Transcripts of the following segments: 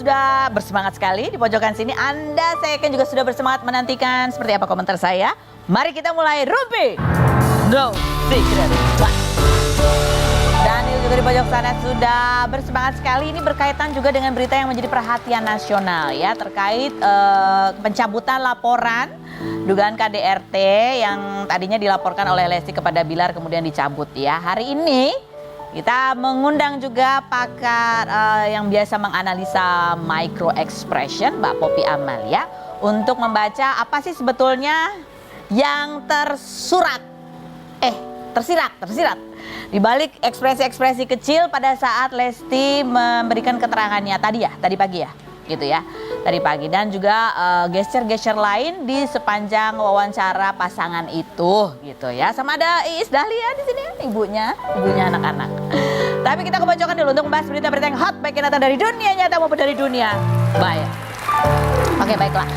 sudah bersemangat sekali di pojokan sini. Anda saya kan juga sudah bersemangat menantikan seperti apa komentar saya. Mari kita mulai Rumpi No Secret. Daniel juga di pojok sana sudah bersemangat sekali. Ini berkaitan juga dengan berita yang menjadi perhatian nasional ya, terkait pencabutan laporan dugaan KDRT yang tadinya dilaporkan oleh Lesti kepada Bilar kemudian dicabut ya. Hari ini kita mengundang juga pakar yang biasa menganalisa micro expression, Mbak Poppy Amalia, untuk membaca apa sih sebetulnya yang tersirat di balik ekspresi-ekspresi kecil pada saat Lesti memberikan keterangannya tadi pagi ya, gitu ya, tadi pagi, dan juga gesture-gesture lain di sepanjang wawancara pasangan itu, gitu ya. Sama ada Iis Dahlia di sini, ibunya anak-anak. Tapi kita kebacokan dulu untuk membahas berita-berita yang hot, baik yang datang dari dunia nyata maupun dari dunia maya. Oke, baiklah.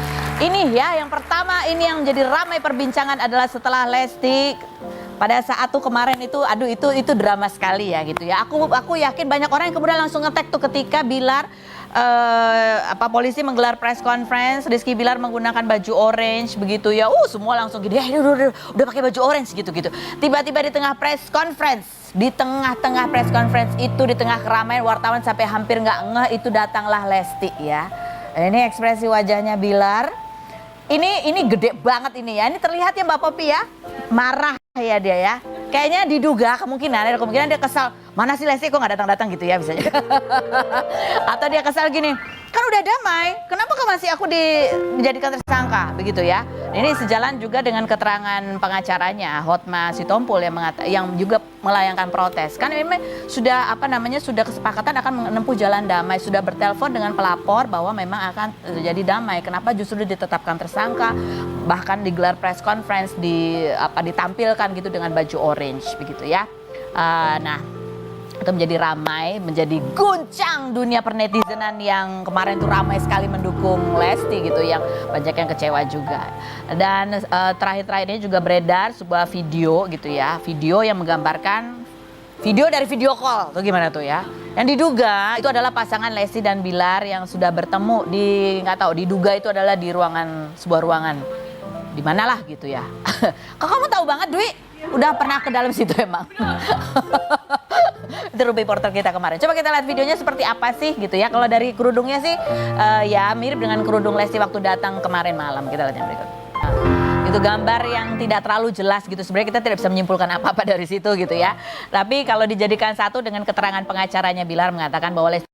Ini ya, yang pertama ini yang menjadi ramai perbincangan adalah setelah Lesti pada saat tuh kemarin itu, aduh itu drama sekali ya gitu ya. Aku yakin banyak orang yang kemudian langsung nge-tag tuh ketika Bilar polisi menggelar press conference, Rizky Bilar menggunakan baju orange begitu ya. Semua langsung gini, udah pakai baju orange gitu-gitu. Tiba-tiba di tengah press conference, di tengah press conference itu, di tengah keramaian wartawan sampai hampir nggak ngeh, itu datanglah Lesti ya. Ini ekspresi wajahnya Bilar. Ini gede banget ini ya. Ini terlihat ya Mbak Poppy ya, marah ya dia ya. Kayaknya diduga ada kemungkinan dia kesal. Mana sih Lesti kok nggak datang-datang gitu ya misalnya. Atau dia kesal gini, kan udah damai, kenapa kok masih aku dijadikan tersangka begitu ya. Ini sejalan juga dengan keterangan pengacaranya Hotma Sitompul yang juga melayangkan protes. Kan memang sudah sudah kesepakatan akan menempuh jalan damai, sudah bertelepon dengan pelapor bahwa memang akan terjadi damai. Kenapa justru ditetapkan tersangka, bahkan digelar press conference, ditampilkan gitu dengan baju orange begitu ya. Nah, itu menjadi ramai, menjadi guncang dunia pernetizenan yang kemarin tuh ramai sekali mendukung Lesti gitu, yang banyak yang kecewa juga. Dan terakhir ini juga beredar sebuah video gitu ya, video yang menggambarkan video dari video call tuh gimana tuh ya, yang diduga itu adalah pasangan Lesti dan Bilar yang sudah bertemu diduga itu adalah di sebuah ruangan di manalah gitu ya. Kok kamu tahu banget Dwi? Udah pernah ke dalam situ emang. Itu reporter kita kemarin. Coba kita lihat videonya seperti apa sih gitu ya. Kalau dari kerudungnya sih ya mirip dengan kerudung Lesti waktu datang kemarin malam. Kita lihat yang berikut. Itu gambar yang tidak terlalu jelas gitu. Sebenarnya kita tidak bisa menyimpulkan apa-apa dari situ gitu ya. Tapi kalau dijadikan satu dengan keterangan pengacaranya Bilar mengatakan bahwa Lesti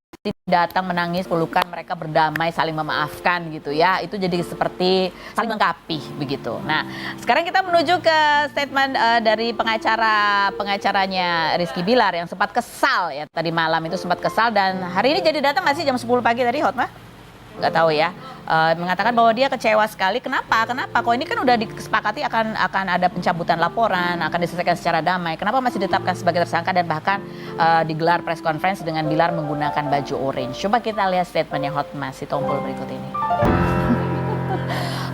datang menangis, pelukan, mereka berdamai, saling memaafkan gitu ya. Itu jadi seperti saling melengkapi begitu. Nah, sekarang kita menuju ke statement dari pengacaranya Rizky Bilar yang sempat kesal ya, tadi malam itu sempat kesal, dan hari ini jadi datang nggak sih jam 10 pagi tadi Hotma? Nggak tahu ya. Mengatakan bahwa dia kecewa sekali. Kenapa? Kok ini kan udah disepakati akan ada pencabutan laporan, akan diselesaikan secara damai. Kenapa masih ditetapkan sebagai tersangka dan bahkan digelar press conference dengan Bilar menggunakan baju orange? Coba kita lihat statementnya Hotma Sitompul berikut ini.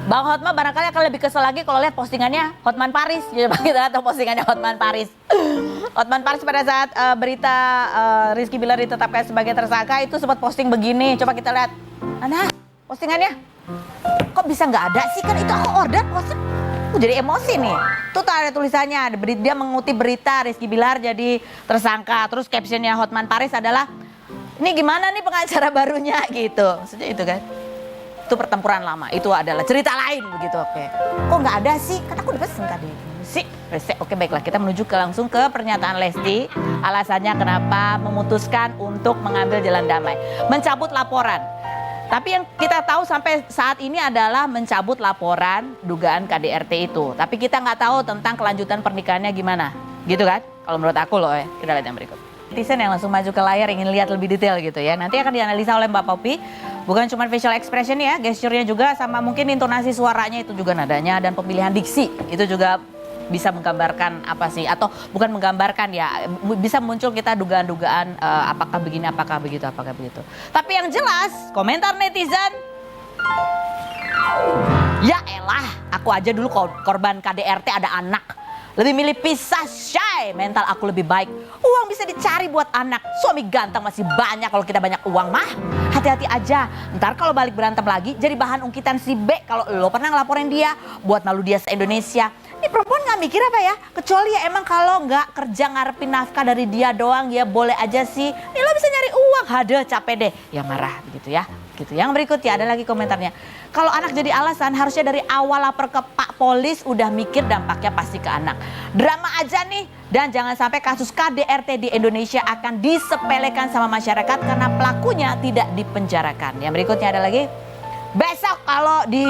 Bang Hotma barangkali akan lebih kesel lagi kalau lihat postingannya Hotman Paris. Coba kita lihat postingannya Hotman Paris. Hotman Paris pada saat berita Rizky Bilar ditetapkan sebagai tersangka itu sempat posting begini. Coba kita lihat. Mana postingannya? Kok bisa nggak ada sih? Kan itu aku order posting. Jadi emosi nih. Tuh ada tulisannya, dia mengutip berita Rizky Bilar jadi tersangka. Terus captionnya Hotman Paris adalah, ini gimana nih pengacara barunya gitu. Maksudnya itu kan. Itu pertempuran lama. Itu adalah cerita lain begitu. Oke. Kok nggak ada sih? Kan aku udah pesen tadi. Oke, baiklah, kita menuju langsung ke pernyataan Lesti. Alasannya kenapa memutuskan untuk mengambil jalan damai, mencabut laporan. Tapi yang kita tahu sampai saat ini adalah mencabut laporan dugaan KDRT itu. Tapi kita nggak tahu tentang kelanjutan pernikahannya gimana. Gitu kan? Kalau menurut aku loh ya. Kita lihat yang berikut. Netizen yang langsung maju ke layar ingin lihat lebih detail gitu ya. Nanti akan dianalisa oleh Mbak Poppy. Bukan cuma facial expression ya, gesturnya juga, sama mungkin intonasi suaranya itu juga, nadanya dan pemilihan diksi. Itu juga bisa menggambarkan apa sih, atau bukan menggambarkan ya, bisa muncul kita dugaan-dugaan apakah begini, apakah begitu, apakah begitu. Tapi yang jelas komentar netizen, ya elah, aku aja dulu korban KDRT ada anak, lebih milih pisah, syai. mental aku lebih baik. Uang bisa dicari buat anak. Suami ganteng masih banyak kalau kita banyak uang mah. Hati-hati aja. Ntar kalau balik berantem lagi jadi bahan ungkitan si B kalau lo pernah ngelaporin dia buat malu dia se-Indonesia. Ini perempuan nggak mikir apa ya? Kecuali ya emang kalau nggak kerja ngarepin nafkah dari dia doang ya boleh aja sih. Nih lo bisa nyari uang. Hade capek deh. Ya marah begitu ya. Gitu. Yang berikutnya ada lagi komentarnya. Kalau anak jadi alasan harusnya dari awal lapor ke Pak Polis udah mikir dampaknya pasti ke anak. Drama aja nih dan jangan sampai kasus KDRT di Indonesia akan disepelekan sama masyarakat karena pelakunya tidak dipenjarakan. Yang berikutnya ada lagi. Besok kalau di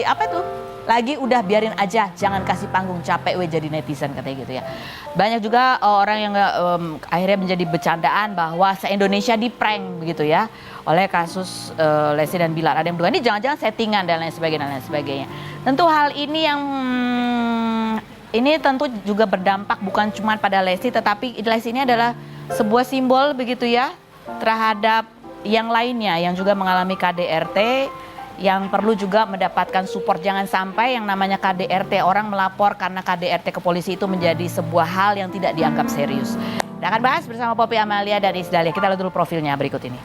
apa itu? Lagi udah biarin aja, jangan kasih panggung, capek we jadi netizen katanya gitu ya. Banyak juga orang yang akhirnya menjadi bercandaan bahwa se-Indonesia di prank begitu ya oleh kasus Lesti dan Bilar. Ada yang bilang ini jangan-jangan settingan dan lain sebagainya. Tentu hal ini yang ini tentu juga berdampak bukan cuma pada Lesti, tetapi Lesti ini adalah sebuah simbol begitu ya terhadap yang lainnya yang juga mengalami KDRT. Yang perlu juga mendapatkan support. Jangan sampai yang namanya KDRT, orang melapor karena KDRT ke polisi itu menjadi sebuah hal yang tidak dianggap serius. Kita akan bahas bersama Poppy Amalia dan Isdalia. Kita lihat dulu profilnya berikut ini.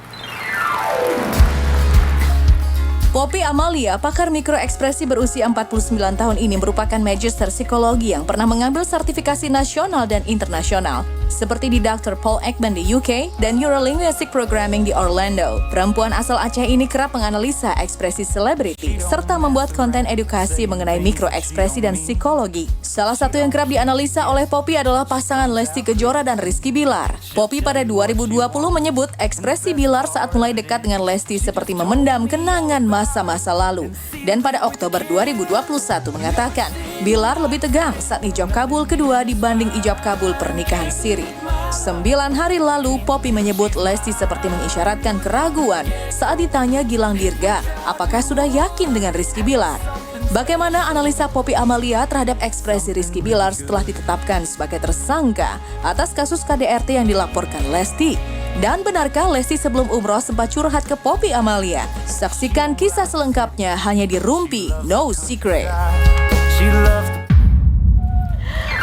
Poppy Amalia, pakar mikroekspresi berusia 49 tahun ini merupakan magister psikologi yang pernah mengambil sertifikasi nasional dan internasional. Seperti di Dr. Paul Ekman di UK dan Neurolinguistic Programming di Orlando. Perempuan asal Aceh ini kerap menganalisa ekspresi selebriti serta membuat konten edukasi mengenai mikroekspresi dan psikologi. Salah satu yang kerap dianalisa oleh Poppy adalah pasangan Lesti Kejora dan Rizky Bilar. Poppy pada 2020 menyebut ekspresi Bilar saat mulai dekat dengan Lesti seperti memendam kenangan masa-masa lalu. Dan pada Oktober 2021 mengatakan, Bilar lebih tegang saat ijab kabul kedua dibanding ijab kabul pernikahan siri. 9 hari lalu, Poppy menyebut Lesti seperti mengisyaratkan keraguan saat ditanya Gilang Dirga, apakah sudah yakin dengan Rizky Bilar? Bagaimana analisa Poppy Amalia terhadap ekspresi Rizky Bilar setelah ditetapkan sebagai tersangka atas kasus KDRT yang dilaporkan Lesti? Dan benarkah Lesti sebelum umroh sempat curhat ke Poppy Amalia? Saksikan kisah selengkapnya hanya di Rumpi No Secret.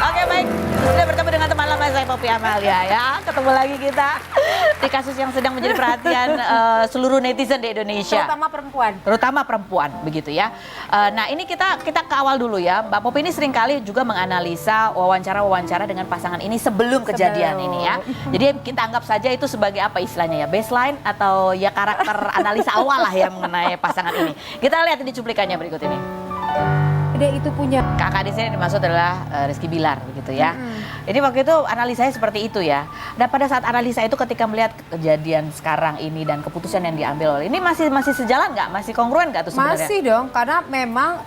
Oke baik, sudah bertemu dengan teman lama saya Poppy Amalia ya. Ketemu lagi kita di kasus yang sedang menjadi perhatian seluruh netizen di Indonesia. Terutama perempuan begitu ya. Nah ini kita ke awal dulu ya. Mbak Poppy ini seringkali juga menganalisa wawancara-wawancara dengan pasangan ini sebelum kejadian ini ya. Jadi kita anggap saja itu sebagai apa istilahnya ya, baseline atau ya karakter analisa awal lah ya mengenai pasangan ini. Kita lihat ini cuplikannya berikut ini. Dia itu punya kakak di sini dimaksud adalah Rizky Bilar begitu ya. Jadi waktu itu analisanya seperti itu ya. Dan pada saat analisa itu ketika melihat kejadian sekarang ini dan keputusan yang diambil oleh ini masih sejalan nggak? Masih kongruen nggak tuh sebenarnya? Masih dong, karena memang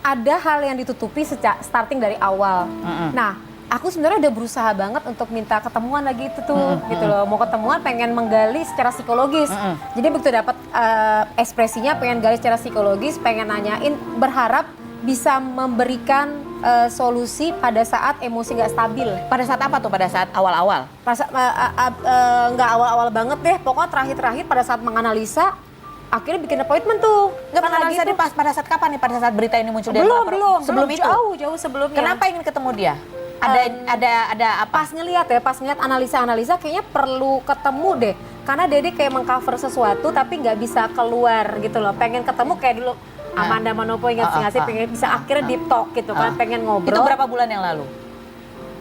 ada hal yang ditutupi starting dari awal. Nah, aku sebenarnya udah berusaha banget untuk minta ketemuan lagi itu tuh, gitu loh. Mau ketemuan, pengen menggali secara psikologis. Jadi begitu dapat ekspresinya, pengen gali secara psikologis, pengen nanyain, berharap bisa memberikan solusi pada saat emosi nggak stabil. Pada saat apa tuh? Pada saat awal-awal? Nggak awal-awal banget deh, pokoknya terakhir-terakhir pada saat menganalisa, akhirnya bikin appointment tuh. Nggak menganalisa gitu. Pada saat kapan nih? Pada saat berita ini muncul? Belum. Sebelum itu? Jauh sebelumnya. Kenapa ingin ketemu dia? Ada apa? Pas ngeliat analisa kayaknya perlu ketemu deh. Karena Dede kayak mengcover sesuatu tapi nggak bisa keluar gitu loh. Pengen ketemu kayak dulu Amanda Manopo ingat nggak sih, pengen bisa akhirnya deep talk gitu kan, pengen ngobrol. Itu berapa bulan yang lalu?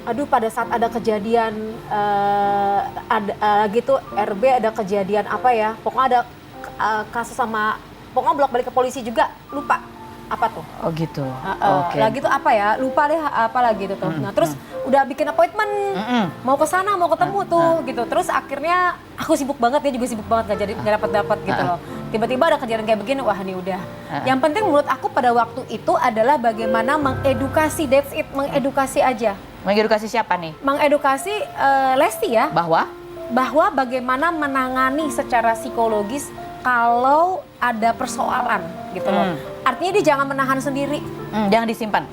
Aduh, pada saat ada kejadian gitu RB, ada kejadian apa ya, pokoknya ada kasus sama, pokoknya bolak-balik ke polisi juga, lupa apa tuh. Oh gitu. Oke. Lagi tuh apa ya, lupa deh apa lagi tuh. Nah terus udah bikin appointment, mau ke sana, mau ketemu tuh gitu. Terus akhirnya aku sibuk banget, dia juga sibuk banget, nggak dapat gitu loh. Tiba-tiba ada kejadian kayak begini, wah ini udah. Yang penting menurut aku pada waktu itu adalah bagaimana mengedukasi, that's it, mengedukasi aja. Mengedukasi siapa nih? Mengedukasi Lesti ya. Bahwa bagaimana menangani secara psikologis kalau ada persoalan gitu loh. Artinya dia jangan menahan sendiri. Jangan disimpan.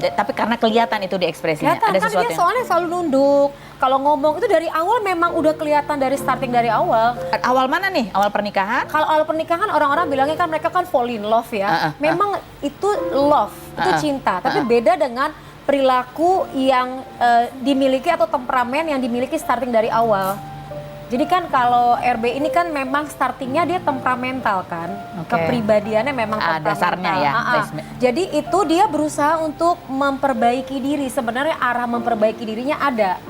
Tapi karena kelihatan itu di ekspresinya. Kelihatan, ada kan sesuatu dia soalnya selalu nunduk. Kalau ngomong itu dari awal memang udah kelihatan dari starting dari awal. Awal mana nih? Awal pernikahan? Kalau awal pernikahan orang-orang bilangnya kan mereka kan fall in love ya. Memang itu love, itu cinta. Tapi beda dengan perilaku yang dimiliki atau temperamen yang dimiliki starting dari awal. Jadi kan kalau RB ini kan memang startingnya dia temperamental kan, kepribadiannya memang temperamental. Dasarnya ya. Jadi itu dia berusaha untuk memperbaiki diri. Sebenarnya arah memperbaiki dirinya ada.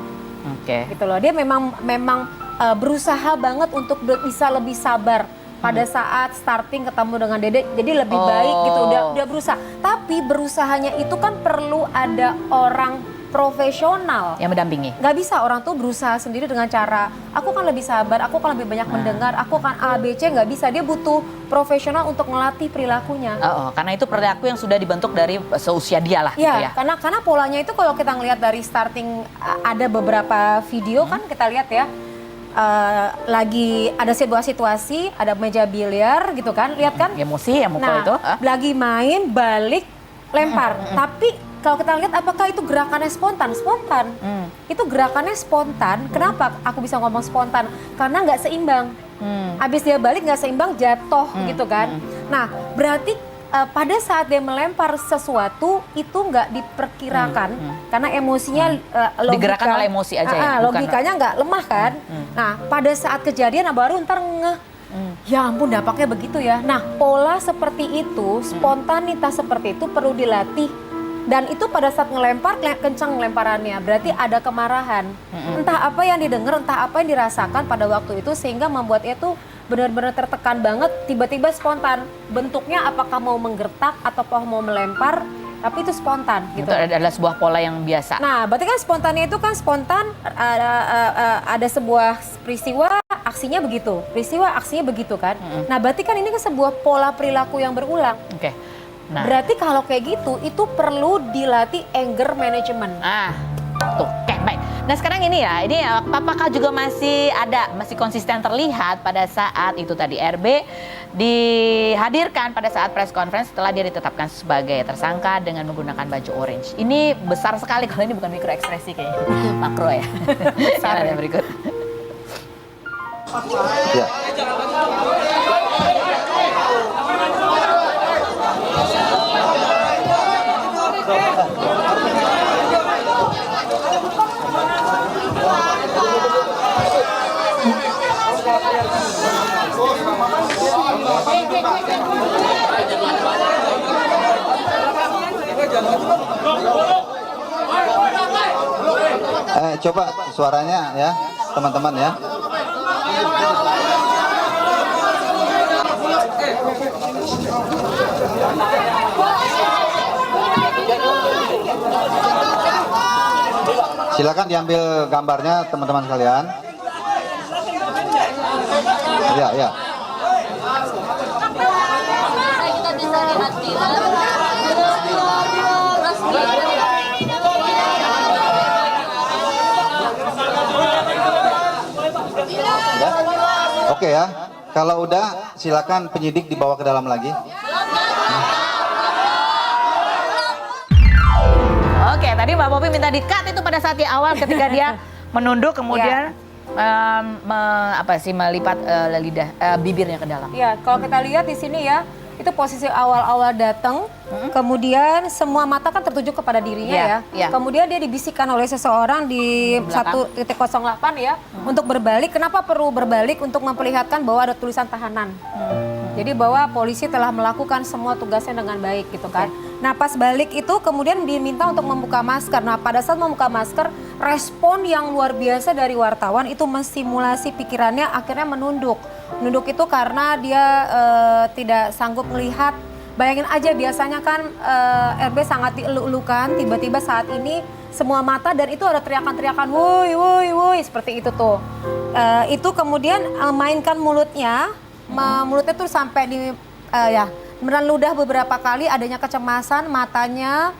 Gitu loh. Dia memang berusaha banget untuk bisa lebih sabar pada saat starting ketemu dengan Dede. Jadi lebih baik gitu. Udah berusaha. Tapi berusahanya itu kan perlu ada orang profesional yang mendampingi. Nggak bisa orang tuh berusaha sendiri dengan cara aku kan lebih sabar, aku kan lebih banyak mendengar, aku kan A, B, C, nggak bisa. Dia butuh profesional untuk melatih perilakunya. Karena itu perilaku yang sudah dibentuk dari seusia dia lah. Ya, gitu ya. Karena polanya itu kalau kita ngelihat dari starting ada beberapa video kan kita lihat ya. Lagi ada sebuah situasi, ada meja biliar gitu kan, lihat kan? Emosi yang mukul itu. Lagi main, balik, lempar. Tapi kalau kita lihat apakah itu gerakannya spontan? Spontan. Itu gerakannya spontan. Kenapa aku bisa ngomong spontan? Karena nggak seimbang. Habis dia balik nggak seimbang, jatuh gitu kan. Nah, berarti pada saat dia melempar sesuatu itu nggak diperkirakan karena emosinya digerakkan oleh emosi aja ya. Logikanya nggak lemah kan. Nah, pada saat kejadian baru ntar ngeh. Ya ampun dampaknya begitu ya. Nah, pola seperti itu, spontanitas seperti itu perlu dilatih. Dan itu pada saat ngelempar, kencang ngelemparannya. Berarti ada kemarahan. Entah apa yang didengar, entah apa yang dirasakan pada waktu itu sehingga membuat dia tuh benar-benar tertekan banget, tiba-tiba spontan. Bentuknya apakah mau menggertak atau mau melempar, tapi itu spontan gitu. Itu adalah sebuah pola yang biasa. Nah, berarti kan spontannya itu kan spontan, ada sebuah peristiwa, aksinya begitu. Peristiwa, aksinya begitu kan. Nah, berarti kan ini kan sebuah pola perilaku yang berulang. Nah. Berarti kalau kayak gitu, itu perlu dilatih anger management. Tuh, baik. Nah sekarang ini apakah juga masih konsisten terlihat pada saat itu tadi RB dihadirkan pada saat press conference setelah dia ditetapkan sebagai tersangka dengan menggunakan baju orange. Ini besar sekali, kalau ini bukan mikro ekspresi kayaknya, makro ya. Besar ya. Berikut. Ya. Coba suaranya ya, teman-teman ya. Silakan diambil gambarnya teman-teman sekalian. Ya, ya. Kita bisa lihat Oke ya, kalau udah silakan penyidik dibawa ke dalam lagi. Oke, tadi Mbak Popi minta di-cut itu pada saat di awal ketika dia menunduk kemudian melipat bibirnya ke dalam. Ya, kalau kita lihat di sini ya, itu posisi awal-awal datang, kemudian semua mata kan tertuju kepada dirinya ya. Kemudian dia dibisikkan oleh seseorang di 1.08 ya, untuk berbalik. Kenapa perlu berbalik? Untuk memperlihatkan bahwa ada tulisan tahanan. Jadi bahwa polisi telah melakukan semua tugasnya dengan baik gitu kan. Nah pas balik itu kemudian diminta untuk membuka masker. Nah pada saat membuka masker, respon yang luar biasa dari wartawan itu menstimulasi pikirannya, akhirnya menunduk. Menunduk itu karena dia tidak sanggup melihat. Bayangin aja biasanya kan RB sangat dieluk-elukan, tiba-tiba saat ini semua mata dan itu ada teriakan-teriakan woi woi woi seperti itu tuh. Itu kemudian mainkan mulutnya. Mulutnya tuh sampai di meneludah beberapa kali, adanya kecemasan, matanya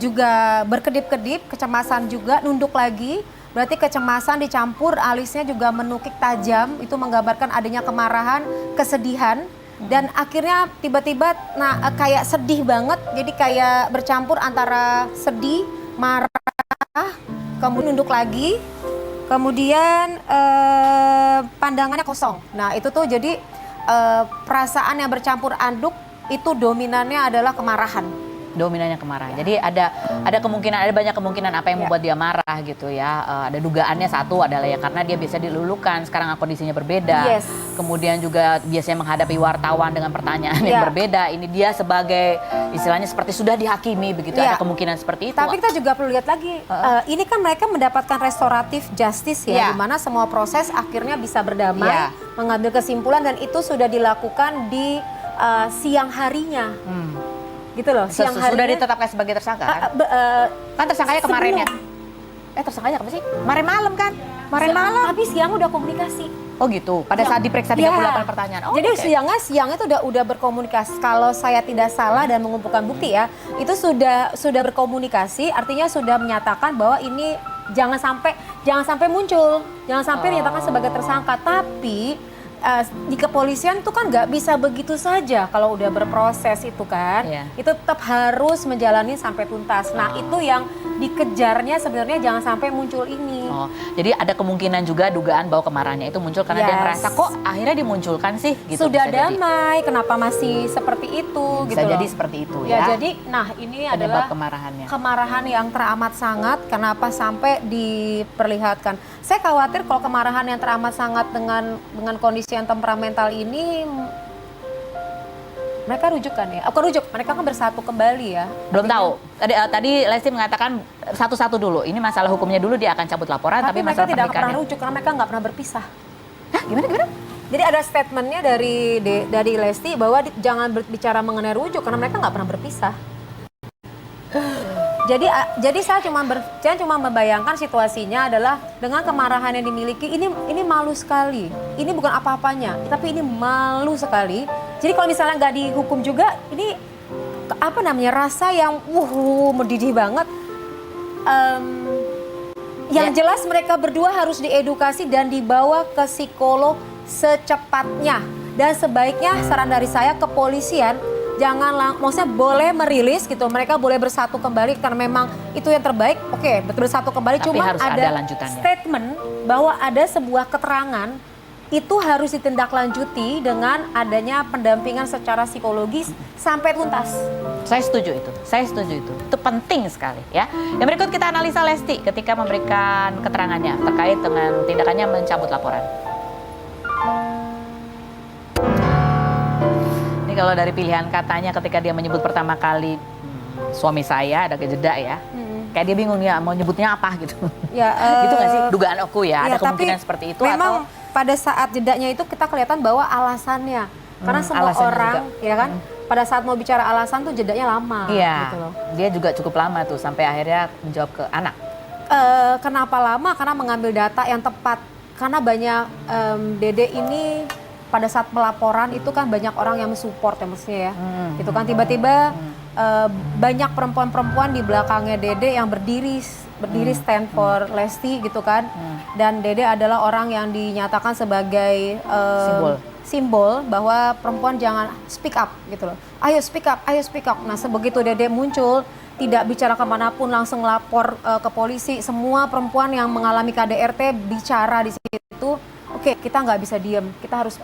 juga berkedip-kedip, kecemasan juga, nunduk lagi. Berarti kecemasan dicampur alisnya juga menukik tajam, itu menggambarkan adanya kemarahan, kesedihan. Dan akhirnya tiba-tiba kayak sedih banget, jadi kayak bercampur antara sedih, marah, kemudian nunduk lagi. Kemudian pandangannya kosong. Nah itu tuh jadi perasaan yang bercampur aduk itu dominannya adalah kemarahan. Dominannya kemarahan. Jadi ada kemungkinan, ada banyak kemungkinan apa yang membuat dia marah gitu ya. Ada dugaannya satu adalah ya karena dia biasa dilulukan, sekarang kondisinya berbeda. Yes. Kemudian juga biasanya menghadapi wartawan dengan pertanyaan yang berbeda. Ini dia sebagai istilahnya seperti sudah dihakimi begitu. Ada kemungkinan seperti itu. Tapi kita juga perlu lihat lagi, ini kan mereka mendapatkan restoratif justice ya, di mana semua proses akhirnya bisa berdamai, mengambil kesimpulan dan itu sudah dilakukan di siang harinya. Gitu loh, siang harinya. Sudah ditetapkan sebagai tersangka kan? Kan tersangkanya kemarin ya? Tersangkanya kapan sih? Kemarin malam kan? Kemarin malam. Tapi siang udah komunikasi. Oh gitu, pada saat diperiksa 38 pertanyaan. Oh, jadi siangnya itu udah berkomunikasi. Kalau saya tidak salah dan mengumpulkan bukti ya, itu sudah berkomunikasi, artinya sudah menyatakan bahwa ini jangan sampai muncul, jangan sampai dinyatakan sebagai tersangka. Tapi di kepolisian tuh kan nggak bisa begitu saja kalau udah berproses itu kan, itu tetap harus menjalani sampai tuntas. Nah itu yang dikejarnya sebenarnya jangan sampai muncul ini. Jadi ada kemungkinan juga dugaan bahwa kemarahannya itu muncul karena dia merasa kok akhirnya dimunculkan sih gitu. Sudah damai, kenapa masih seperti itu bisa gitu jadi loh. seperti itu Ya ya. jadi ini penyebab adalah kemarahan yang teramat sangat, kenapa sampai diperlihatkan. Saya khawatir kalau kemarahan yang teramat sangat dengan kondisi yang temperamental ini mereka rujukan ya. Mereka kan bersatu kembali ya. Belum tahu. Tadi Lesti mengatakan satu-satu dulu. Ini masalah hukumnya dulu dia akan cabut laporan, tapi mereka masalah tidak pernikahannya. pernah rujuk karena mereka nggak pernah berpisah. Hah, gimana? Jadi ada statementnya dari Lesti bahwa jangan berbicara mengenai rujuk karena mereka nggak pernah berpisah. Jadi saya cuma membayangkan situasinya adalah dengan kemarahan yang dimiliki ini malu sekali. Ini bukan apa-apanya, tapi ini malu sekali. Jadi kalau misalnya nggak dihukum juga, ini rasa yang mendidih banget. Yang jelas mereka berdua harus diedukasi dan dibawa ke psikolog secepatnya. Dan sebaiknya saran dari saya kepolisian maksudnya boleh merilis gitu, mereka boleh bersatu kembali karena memang itu yang terbaik. Oke, bersatu kembali. Tapi cuma harus ada lanjutannya. Statement bahwa ada sebuah keterangan itu harus ditindaklanjuti dengan adanya pendampingan secara psikologis sampai tuntas. Saya setuju itu. Itu penting sekali ya. Yang berikut kita analisa Lesti ketika memberikan keterangannya terkait dengan tindakannya mencabut laporan. Kalau dari pilihan katanya ketika dia menyebut pertama kali suami saya ada jeda ya, kayak dia bingung ya mau nyebutnya apa gitu. Gitu nggak sih dugaan aku ya, ada kemungkinan seperti itu memang atau pada saat jedanya itu kita kelihatan bahwa alasannya karena semua orang juga. Ya kan pada saat mau bicara alasan tuh jedanya lama. Gitu loh. Dia juga cukup lama tuh sampai akhirnya menjawab ke anak. Kenapa lama? Karena mengambil data yang tepat. Karena banyak Dede ini pada saat pelaporan itu kan banyak orang yang mensupport ya maksudnya ya. Itu kan tiba-tiba banyak perempuan-perempuan di belakangnya Dede yang berdiri stand for Lesti gitu kan. Dan Dede adalah orang yang dinyatakan sebagai simbol bahwa perempuan jangan speak up gitu loh. Ayo speak up. Nah sebegitu Dede muncul tidak bicara kemanapun langsung lapor ke polisi. Semua perempuan yang mengalami KDRT bicara di situ. Oke, kita nggak bisa diam. Kita harus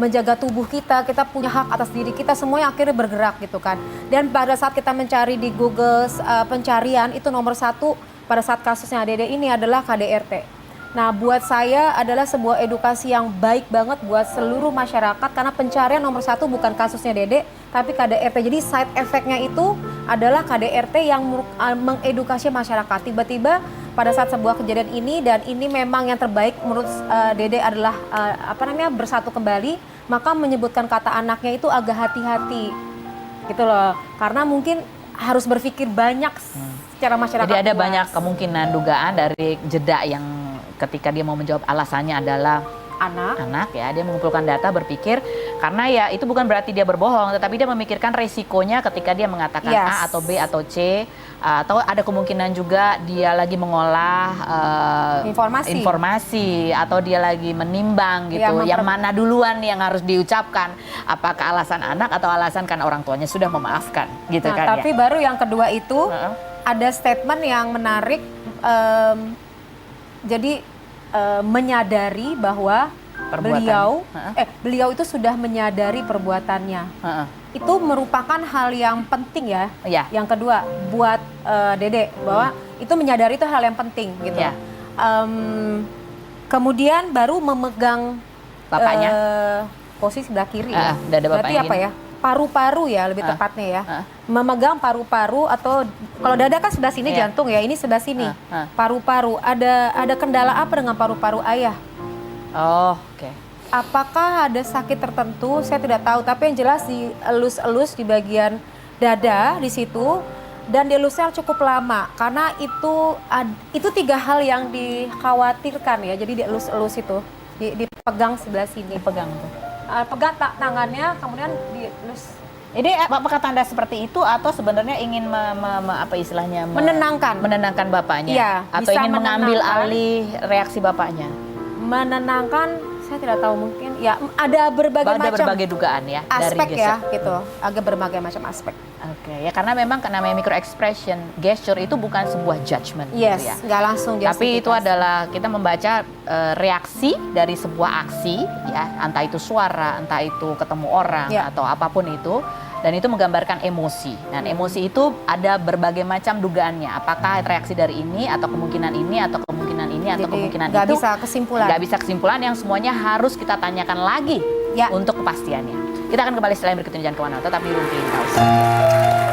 menjaga tubuh kita punya hak atas diri kita, semuanya akhirnya bergerak gitu kan. Dan pada saat kita mencari di Google pencarian itu nomor 1 pada saat kasusnya Dede ini adalah KDRT. Nah buat saya adalah sebuah edukasi yang baik banget buat seluruh masyarakat karena pencarian nomor 1 bukan kasusnya Dede tapi KDRT. Jadi side effect-nya itu adalah KDRT yang mengedukasi masyarakat. Tiba-tiba pada saat sebuah kejadian ini dan ini memang yang terbaik menurut Dede adalah bersatu kembali, maka menyebutkan kata anaknya itu agak hati-hati gitu loh. Karena mungkin harus berpikir banyak secara masyarakat. Jadi ada luas. banyak kemungkinan dugaan dari jeda yang ketika dia mau menjawab alasannya adalah anak ya, dia mengumpulkan data berpikir karena ya itu bukan berarti dia berbohong, tetapi dia memikirkan resikonya ketika dia mengatakan A atau B atau C, atau ada kemungkinan juga dia lagi mengolah informasi atau dia lagi menimbang gitu, yang mana duluan yang harus diucapkan, apakah alasan anak atau alasan kan orang tuanya sudah memaafkan gitu kan. Tapi baru yang kedua itu ada statement yang menarik, jadi menyadari bahwa Perbuatan. beliau itu sudah menyadari perbuatannya. Heeh. Itu merupakan hal yang penting ya. Iya. Yang kedua buat Dede bahwa itu menyadari itu hal yang penting gitu. Iya. Kemudian baru memegang Bapaknya. posisi sebelah kiri ya. dada Berarti bapaknya apa gini. ya? Paru-paru ya lebih tepatnya ya. Memegang paru-paru atau kalau dada kan sebelah sini Iya. jantung ya, ini sebelah sini. Paru-paru. Ada kendala apa dengan paru-paru ayah? Oh, oke. Apakah ada sakit tertentu? Saya tidak tahu, tapi yang jelas dielus-elus di bagian dada di situ dan dielusnya cukup lama karena itu 3 hal yang dikhawatirkan ya. Jadi dielus-elus itu, dipegang sebelah sini. Dipegang tuh. Pegang tangannya, kemudian dielus. Ini apakah tanda seperti itu atau sebenarnya ingin apa istilahnya menenangkan bapaknya Iya, atau bisa ingin mengambil menenangkan. alih reaksi bapaknya? Menenangkan, saya tidak tahu, mungkin ya ada berbagai Ada macam berbagai dugaan ya aspek dari ya gesture. gitu, agak berbagai macam aspek. Oke, ya karena memang namanya micro expression, gesture itu bukan sebuah judgment Yes, gitu ya. nggak langsung Tapi itu justifikasi. adalah kita membaca reaksi dari sebuah aksi ya, entah itu suara, entah itu ketemu orang Ya. atau apapun itu. Dan itu menggambarkan emosi. Dan emosi itu ada berbagai macam dugaannya. Apakah reaksi dari ini atau kemungkinan ini atau kemungkinan ini atau Jadi, kemungkinan nggak itu. bisa kesimpulan. Nggak bisa kesimpulan, yang semuanya harus kita tanyakan lagi Ya. untuk kepastiannya. Kita akan kembali setelah yang berikut ini, jangan kemana-mana, tetap di Rumpi House.